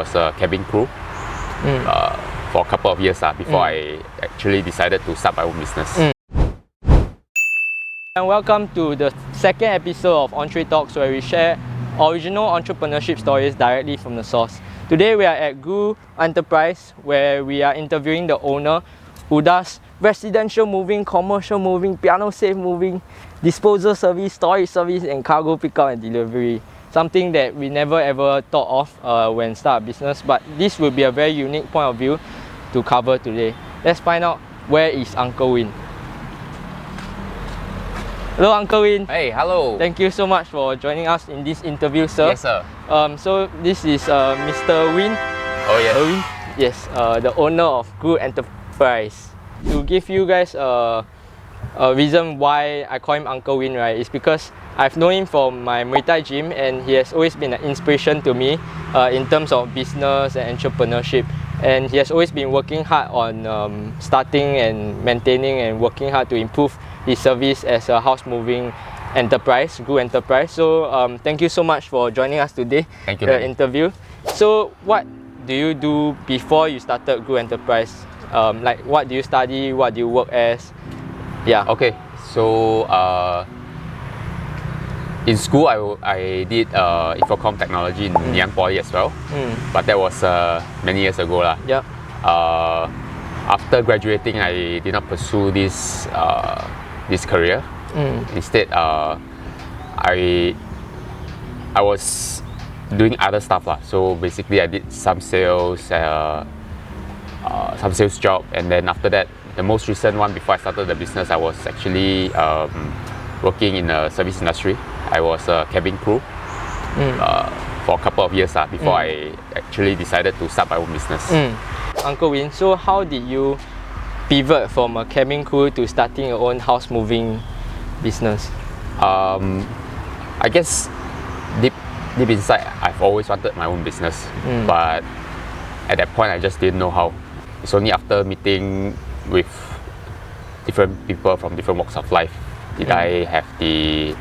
was a cabin crew for a couple of years before I actually decided to start my own business. And welcome to the second episode of Entre Talks, where we share original entrepreneurship stories directly from the source. Today we are at Gru Enterprise, where we are interviewing the owner, who does residential moving, commercial moving, piano safe moving, disposal service, storage service, and cargo pickup and delivery. Something that we never ever thought of when start a business, but this will be a very unique point of view to cover today. Let's find out where is Uncle Win. Hello, Uncle Win. Hey, hello. Thank you so much for joining us in this interview, sir. Yes, sir. So this is Mr. Win. Oh, yes. Erwin? Yes, the owner of Gru Enterprise. To give you guys a reason why I call him Uncle Win, right, is because I've known him from my Muay Thai gym, and he has always been an inspiration to me in terms of business and entrepreneurship. And he has always been working hard on starting and maintaining and working hard to improve his service as a house moving enterprise, Gru Enterprise. So thank you so much for joining us today. Thank you. The interview. So what do you do before you started Gru Enterprise? Like, what do you study? What do you work as? Yeah. Okay, so in school I did Infocom technology in Nanyang Poly as well, but that was many years ago lah. Yep. After graduating, I did not pursue this career. Instead, I was doing other stuff lah. So basically, I did some sales job, and then after that, the most recent one before I started the business, I was actually working in the service industry. I was a cabin crew for a couple of years before I actually decided to start my own business. Uncle Win, so how did you pivot from a cabin crew to starting your own house moving business? I guess deep inside, I've always wanted my own business, but at that point, I just didn't know how. It's only after meeting with different people from different walks of life did I have the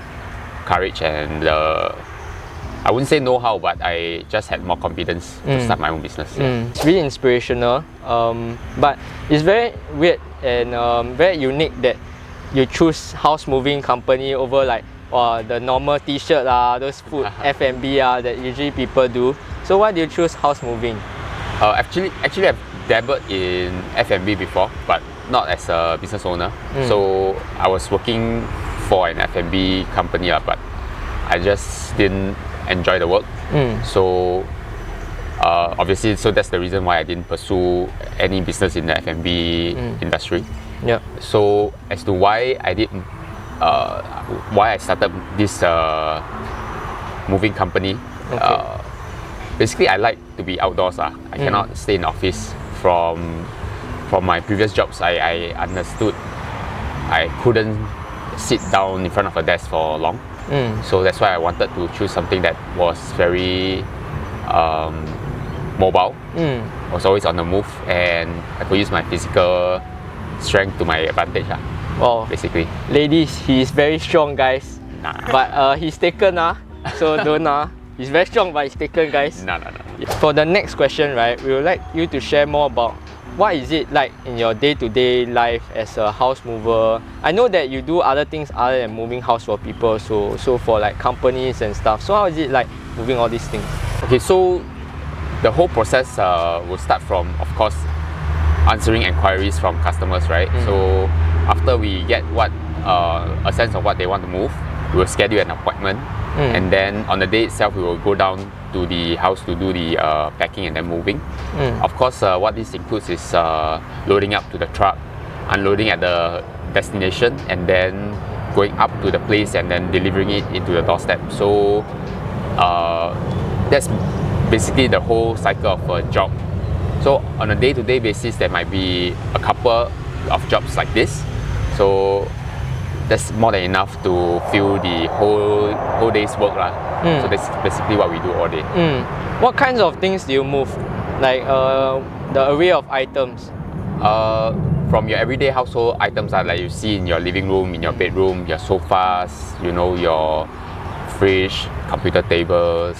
courage and I wouldn't say know-how, but I just had more confidence to start my own business. It's really inspirational, but it's very weird and very unique that you choose house moving company over like the normal t-shirt those food F&B that usually people do. So why do you choose house moving? Actually I've dabbled in F&B before, but not as a business owner. So I was working for an F&B company, but I just didn't enjoy the work. So obviously, so that's the reason why I didn't pursue any business in the F&B industry. Yeah. So as to why I did, why I started this moving company, basically I like to be outdoors. I cannot stay in the office. From my previous jobs, I understood I couldn't sit down in front of a desk for long. So that's why I wanted to choose something that was very mobile, was always on the move, and I could use my physical strength to my advantage. Wow. Basically. Ladies, he's very strong, guys. Nah. But he's taken, so don't. He's very strong, but he's taken, guys. No. For the next question, right, we would like you to share more about what is it like in your day-to-day life as a house mover. I know that you do other things other than moving house for people, so for like companies and stuff. So how is it like moving all these things? Okay, so the whole process will start from, of course, answering inquiries from customers, right? So after we get a sense of what they want to move, we will schedule an appointment, and then on the day itself, we will go down to the house to do the packing and then moving. Of course, what this includes is loading up to the truck, unloading at the destination, and then going up to the place and then delivering it into the doorstep. So that's basically the whole cycle of a job. So on a day-to-day basis, there might be a couple of jobs like this. So that's more than enough to fill the whole day's work. So that's basically what we do all day. What kinds of things do you move? Like the array of items? From your everyday household items like you see in your living room, in your bedroom, your sofas, your fridge, computer tables,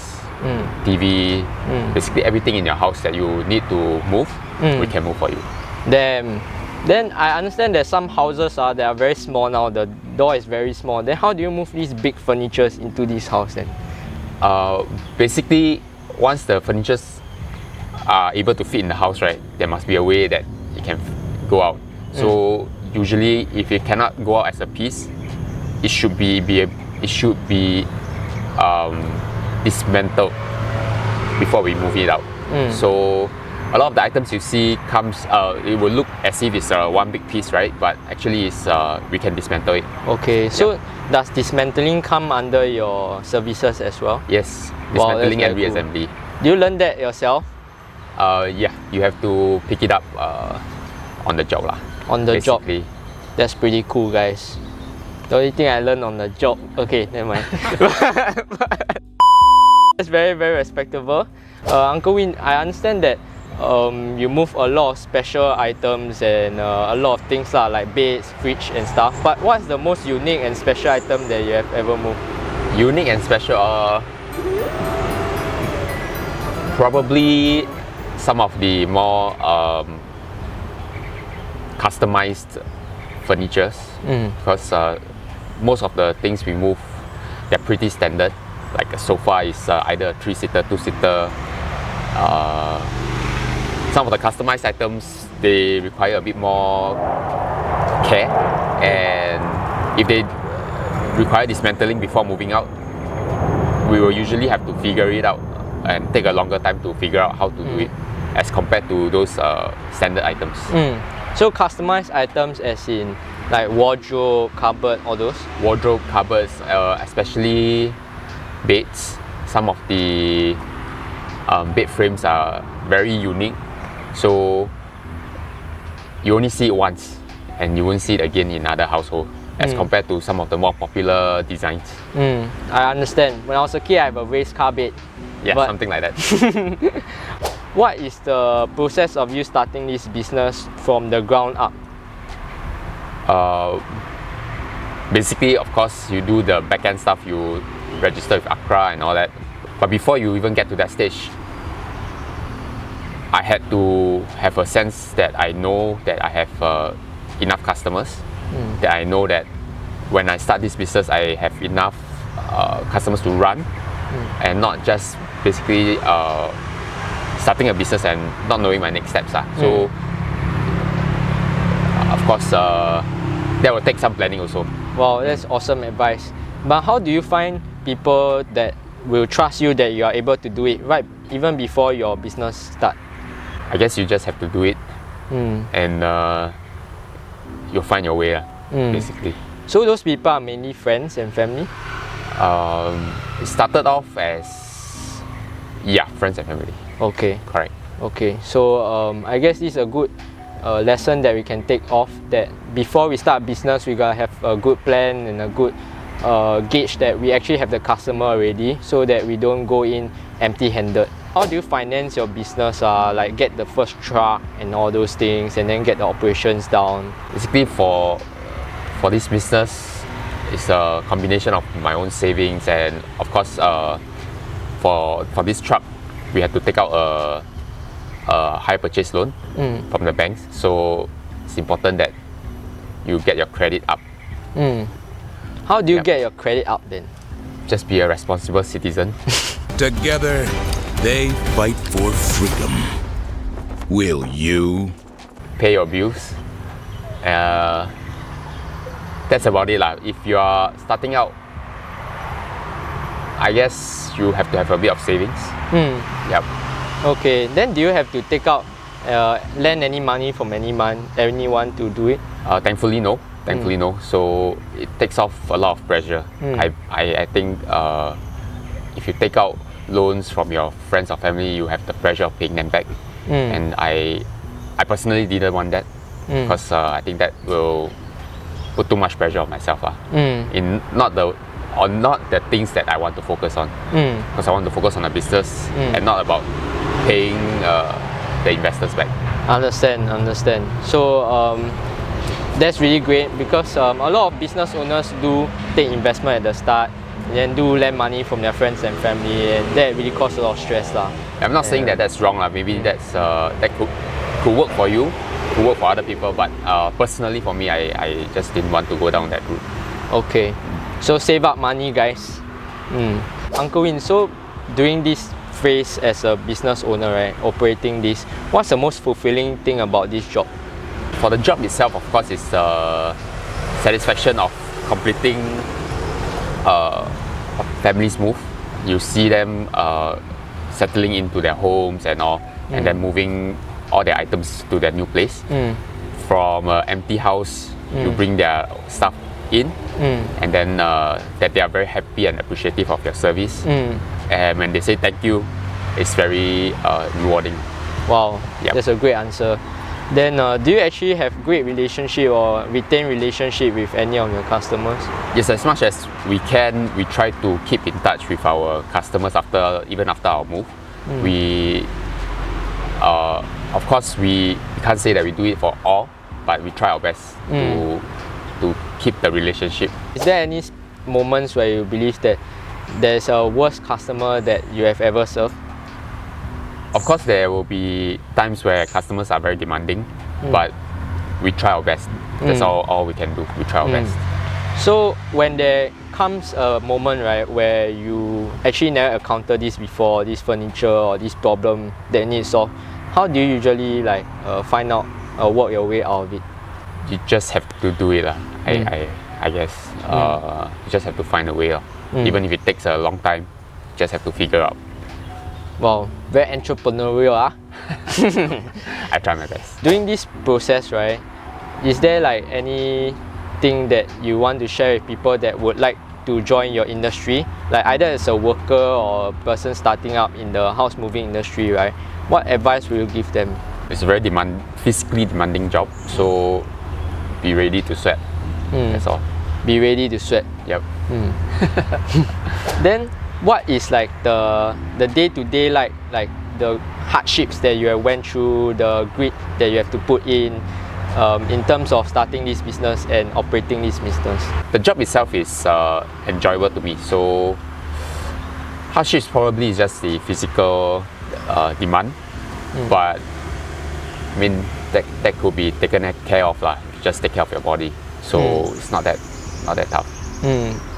TV, basically everything in your house that you need to move, we can move for you. Damn. Then I understand that some houses that are very small now, the door is very small. Then how do you move these big furnitures into this house then? Basically, once the furnitures are able to fit in the house, right, there must be a way that it can go out. So usually, if it cannot go out as a piece, it should be dismantled before we move it out. So a lot of the items you see comes, it will look as if it's one big piece, right? But actually, it's we can dismantle it. Okay, so does dismantling come under your services as well? Yes, Wow, dismantling and that's very reassembly. Do you learn that yourself? Yeah, you have to pick it up on the job lah. On the job? basically. That's pretty cool, guys. The only thing I learned on the job. Okay, never mind. That's very, very respectable. Uncle Win, I understand that you move a lot of special items and a lot of things like beds, fridge and stuff. But what's the most unique and special item that you have ever moved? Unique and special, probably some of the more customized furnitures, because most of the things we move, they're pretty standard. Like a sofa is either a 3-seater, 2-seater. Some of the customized items, they require a bit more care, and if they require dismantling before moving out, we will usually have to figure it out and take a longer time to figure out how to do it as compared to those standard items. So customized items as in like wardrobe, cupboard, all those? Wardrobe, cupboards, especially beds. Some of the bed frames are very unique, so you only see it once and you won't see it again in other household as compared to some of the more popular designs. I understand. When I was a kid, I have a raised car bed. Yeah, But- something like that. What is the process of you starting this business from the ground up? Basically, of course, you do the back-end stuff, you register with Accra and all that. But before you even get to that stage, I had to have a sense that I know that I have enough customers, that I know that when I start this business, I have enough customers to run, and not just basically starting a business and not knowing my next steps. So, of course, that will take some planning also. Wow, that's awesome advice. But how do you find people that will trust you that you are able to do it right even before your business start? I guess you just have to do it, and you'll find your way, basically. So those people are mainly friends and family? It started off as, friends and family. Okay. Correct. Okay, so I guess this is a good lesson that we can take off, that before we start business, we gotta have a good plan and a good gauge that we actually have the customer already, so that we don't go in empty-handed. How do you finance your business? Like get the first truck and all those things, and then get the operations down? Basically, for this business, it's a combination of my own savings, and of course, for this truck, we had to take out a high purchase loan from the banks. So it's important that you get your credit up. How do you get your credit up then? Just be a responsible citizen. Together, they fight for freedom. Will you? Pay your bills. That's about it. If you are starting out, I guess you have to have a bit of savings. Yep. Okay, then do you have to take out, lend any money from anyone to do it? Thankfully, no. Thankfully, no. So it takes off a lot of pressure. I think if you take out loans from your friends or family, you have the pressure of paying them back. And I personally didn't want that, because I think that will put too much pressure on myself. In not the things that I want to focus on. Because I want to focus on the business and not about paying the investors back. Understand. So that's really great, because a lot of business owners do take investment at the start, and then do lend money from their friends and family, and that really causes a lot of stress lah. I'm not saying that that's wrong, maybe that's that could work for you, could work for other people, but personally for me, I just didn't want to go down that route. Okay, so save up money, guys. Uncle Win, so during this phase as a business owner, right, operating this, what's the most fulfilling thing about this job? For the job itself, of course, it's the satisfaction of completing a family's move. You see them settling into their homes and all, and then moving all their items to their new place. From an empty house, you bring their stuff in, and then that they are very happy and appreciative of your service. And when they say thank you, it's very rewarding. Wow, Yep. That's a great answer. Then do you actually have great relationship or retain relationship with any of your customers? Yes, as much as we can, we try to keep in touch with our customers even after our move. We, of course, we can't say that we do it for all, but we try our best to keep the relationship. Is there any moments where you believe that there's a worst customer that you have ever served? Of course, there will be times where customers are very demanding, but we try our best. That's all we can do. We try our best. So when there comes a moment, right, where you actually never encountered this before, this furniture or this problem that needs solved, how do you usually find out or work your way out of it? You just have to do it. I guess. You just have to find a way. Even if it takes a long time, you just have to figure out. Wow, very entrepreneurial. I try my best. During this process, right, is there anything that you want to share with people that would like to join your industry? Like either as a worker or a person starting up in the house moving industry, right? What advice will you give them? It's a very physically demanding job, so be ready to sweat. That's all. Be ready to sweat. Yep. Then what is the day-to-day like the hardships that you have went through, the grit that you have to put in terms of starting this business and operating this business? The job itself is enjoyable to me, so hardships probably is just the physical demand, but I mean that could be taken care of lah. Just take care of your body, so it's not that tough.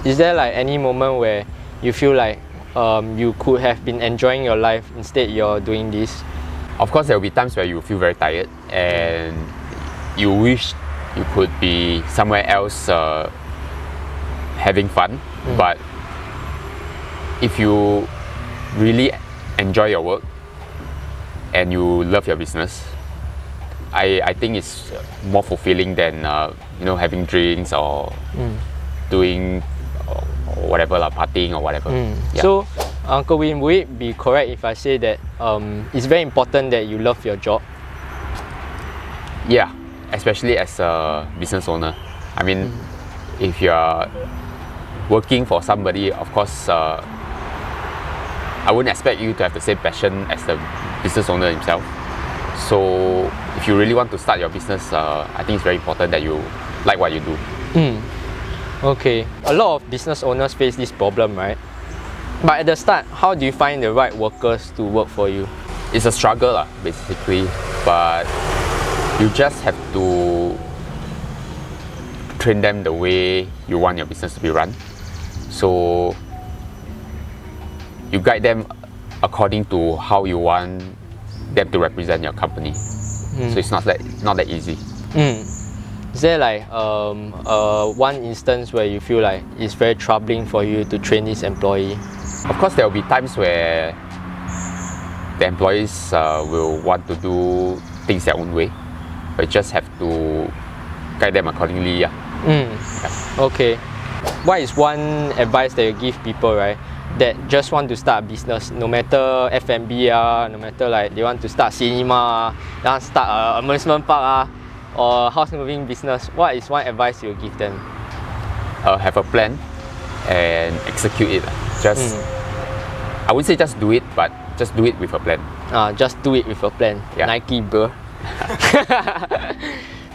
Is there any moment where you feel like you could have been enjoying your life, instead you're doing this? Of course, there will be times where you feel very tired and you wish you could be somewhere else having fun. But if you really enjoy your work and you love your business, I think it's more fulfilling than having drinks or doing whatever, partying or whatever. Yeah. So, Uncle Win, would it be correct if I say that it's very important that you love your job? Yeah, especially as a business owner. I mean, if you are working for somebody, of course, I wouldn't expect you to have the same passion as the business owner himself. So, if you really want to start your business, I think it's very important that you like what you do. Okay, a lot of business owners face this problem, right? But at the start, how do you find the right workers to work for you? It's a struggle, basically, but you just have to train them the way you want your business to be run. So you guide them according to how you want them to represent your company. So it's not that easy. Is there one instance where you feel like it's very troubling for you to train this employee? Of course, there will be times where the employees will want to do things their own way, but you just have to guide them accordingly. Yeah. Okay. What is one advice that you give people, right, that just want to start a business, no matter F&B, no matter they want to start cinema, they want to start an amusement park, or house moving business? What is one advice you give them? Have a plan and execute it. I wouldn't say just do it, but just do it with a plan. Just do it with a plan. Yeah. Nike, bro.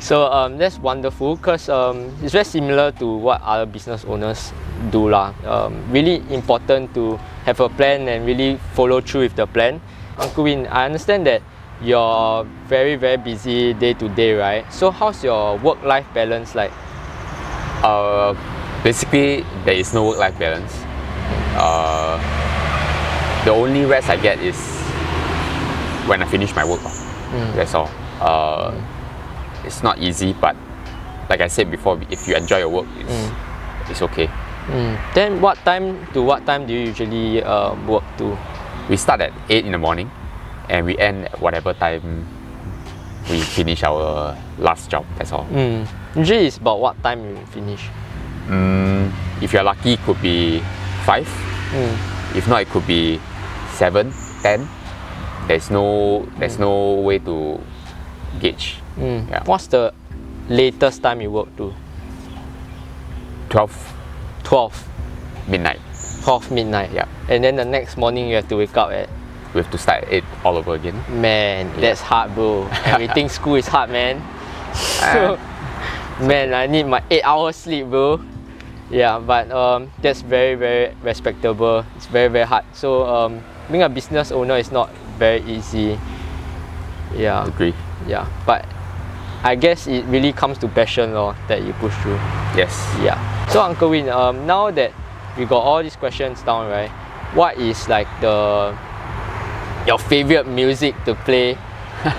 So that's wonderful because it's very similar to what other business owners do lah. Really important to have a plan and really follow through with the plan. Uncle Win, I understand that you're very busy day to day, right? So how's your work-life balance like? Basically, there is no work-life balance. The only rest I get is when I finish my work. That's all. It's not easy, but like I said before, if you enjoy your work, it's okay. Then what time to what time do you usually work to? We start at 8 in the morning and we end at whatever time we finish our last job, that's all. Usually it's about what time you finish? If you're lucky, it could be 5. If not, it could be 7, 10. There's no way to gauge. Yeah. What's the latest time you work to? 12 midnight. 12 midnight. Yeah. And then the next morning you have to wake up at? We have to start at 8 all over again. Man, that's hard, bro. Everything school is hard, man. So, man, I need my 8 hours sleep, bro. Yeah, but that's very respectable. It's very hard. So being a business owner is not very easy. Yeah. Agree. Yeah, but I guess it really comes to passion that you push through. Yes. Yeah. So Uncle Win, now that we got all these questions down, right? What is like your favorite music to play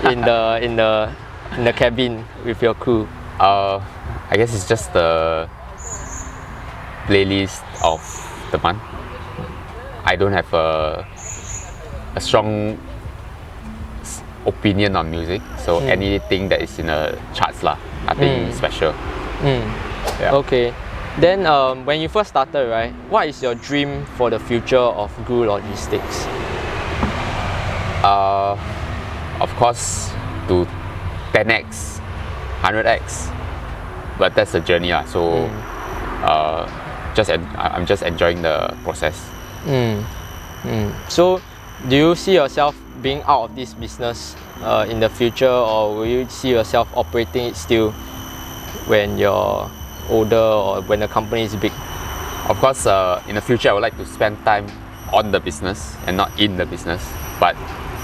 in the cabin with your crew? I guess it's just the playlist of the month. I don't have a strong opinion on music, so anything that is in the charts lah, nothing special. Yeah. Okay. Then when you first started, right, what is your dream for the future of Gru Logistics? Of course, to 10x, 100x, but that's the journey lah. So I'm just enjoying the process. So do you see yourself being out of this business in the future, or will you see yourself operating it still when you're older or when the company is big? Of course, in the future I would like to spend time on the business and not in the business, but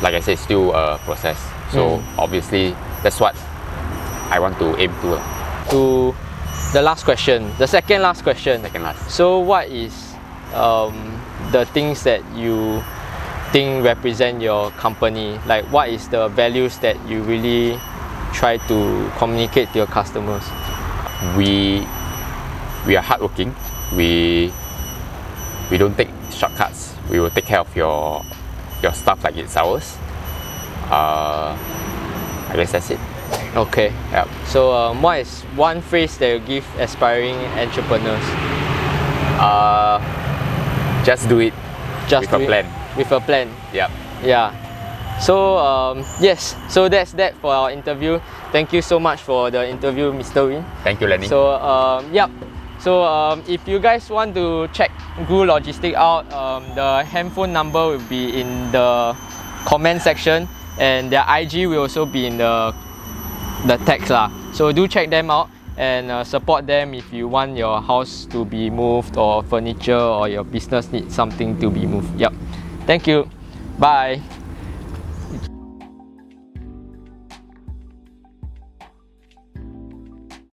like I said, it's still a process. So obviously that's what I want to aim to. To the last question, the second last question. So what is the things that you think represent your company? Like what is the values that you really try to communicate to your customers? We are hardworking. We don't take shortcuts. We will take care of your stuff like it's ours. I guess that's it. Okay. Yeah. So what is one phrase that you give aspiring entrepreneurs? Just do it. Just with a plan. With a plan. Yeah. Yeah. So yes, so that's that for our interview. Thank you so much for the interview, Mr. Win. Thank you, Lenny. So yep. So if you guys want to check Gru Logistics out, the handphone number will be in the comment section, and their IG will also be in the text lah. So do check them out and support them if you want your house to be moved or furniture or your business needs something to be moved. Yep. Thank you. Bye.